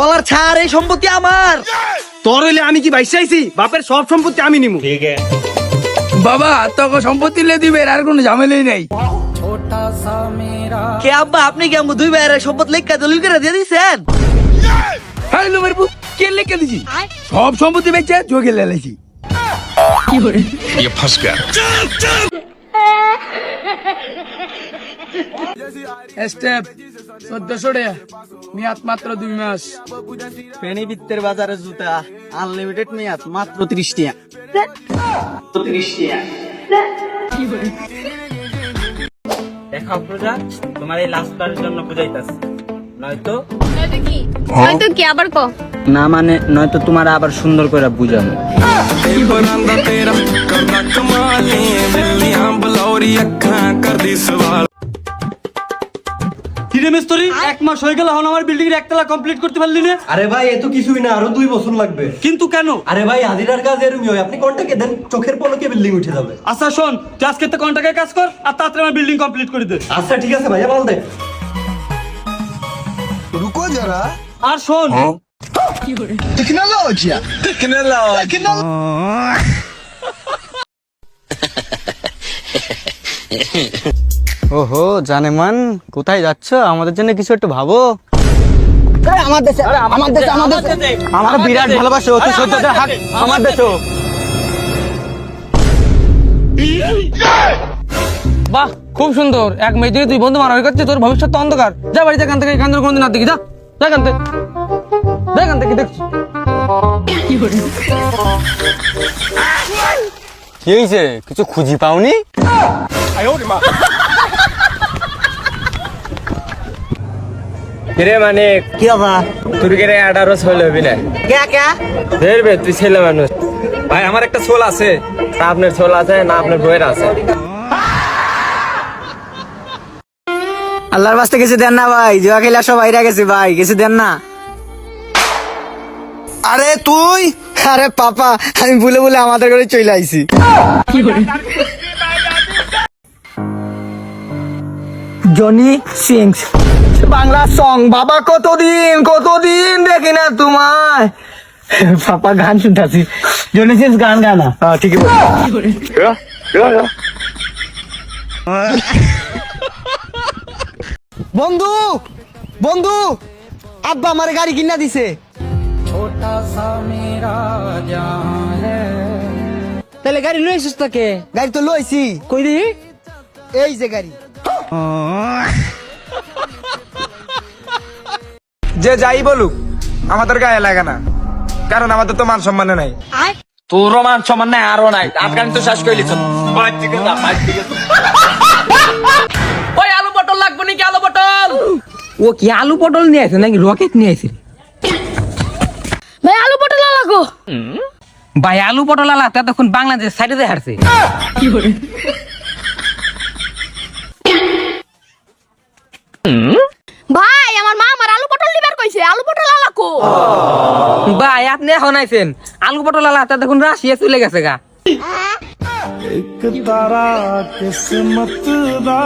কলার ছাড়, এই সম্পত্তি আমার। তোর হইলে আমি কি বাইসে আইছি? বাপের সব সম্পত্তি আমি নিমু। বাবা তোকে সম্পত্তি লে দিবে, আর কোনো ঝামেলাই নাই। কে আব্বা, আপনি কি আমগো 2 ভাইয়ের সম্পদ লেখা দলিল করে দিয়ে দিছেন? হ্যাঁ লোমের পুত, কে লিখে দিছি? সব সম্পত্তি বেচে যোগে লেলাইছি। স্টেপ 1400 টাকা, মেয়াদ মাত্র 2 মাস। ফেনী বৃত্তের বাজারে জুতা আনলিমিটেড মেয়াদ মাত্র 30 টাকা। 30 টাকা। দেখা প্রজা, তোমার এই লাস্টার জন্য বুঝাইতাছি। নয়তো নয়তো কি আবার ক? না মানে নয়তো তোমার আবার সুন্দর করে বুঝাবো। কিরে মিস্ত্রি, 1 মাস হয়ে গেল, এখন আমার বিল্ডিং এর একতলা কমপ্লিট করতে পারলি না? আরে ভাই এত কিছুই না, আরো 2 বছর লাগবে। কিন্তু কেন? আরে ভাই হাজিরার কাজ এরকমই হয়, আপনি কন্টাকে দেন, চোখের পলকে বিল্ডিং উঠে যাবে। আচ্ছা শোন, তুই আজকে তো কন্ট্রাক্টে কাজ কর আর তাড়াতাড়ি আমার বিল্ডিং কমপ্লিট করে দে। আচ্ছা ঠিক আছে ভাইয়া, বল দে। রুকো যারা। আর শোন, টেকনোলজি ওহো জানেমান, কোথায় যাচ্ছ? আমাদের জন্য কিছু একটু ভাবো। আমার বিরাট ভালোবাসো, তুই সহ্য করে হাঁট আমার দেশে। বাহ, খুব সুন্দর। 1 মেয়ে দিয়ে 2 বন্ধু মারামারি করছে, তোর ভবিষ্যৎ তো অন্ধকার। যা বাড়িতে, এখান থেকে, এখান থেকে কোনদিন না দেখি। যা এখান থেকে, এখান থেকে দেখছি। কি হয়েছে? কিছু খুঁজি পাওনি? কিরে মানে কি বাবা? তোর কিরে 18 ষোলো হবি না? কে কে? ধরবে, তুই ছেলে মানুষ। ভাই আমার একটা ছোল আছে, না আপনার ছোল আছে না আপনার বইয়ের আছে। আল্লাহর বাস্তে কিছু দেন না ভাই, জুয়া খেলা সব বাইরে গেছে ভাই, কিছু দেন না। আরে তুই? আরে পাপা, আমি ভুলে ভুলে আমাদের ঘরে চলে আইছি। Johnny sings Bangla song. বাবা কতদিন দেখি না তোমায়। পাপা গান শুনতাছি, জনি সিংস গান গানা। ঠিক আছে। বন্ধু বন্ধু, আব্বা আমার গাড়ি কিনা দিছে। তাহলে গাড়ি লই আসিস তাকে? গাড়ি তো লইছি। কই দি? এই যে গাড়ি। যে যাই বলুক আমাদের গায়ে লাগে না, কারণ আমাদের তো মান সম্মান নাই। তোর মান সমান নাই, আরো নাই। আফগান তো শেষ কইলি তো। ওই আলু পটল লাগবে নাকি? আলু পটল। ও কি আলু পটল নিয়ে আসে নাকি রকেট নিয়ে আসে? ভাই আলু পটল লাগো। ভাই আলু পটল আলা তখন বাংলাদেশ সাইডে হারছে। ভাই আমার মা আমার আলু পটল লিবার কইছে, আলু পটল লাগো। ভাই আপনি এখন আইছেন, আলু পটল আলা তখন রাশিয়া চলে গেছে গা। एक तारा किस्मत दा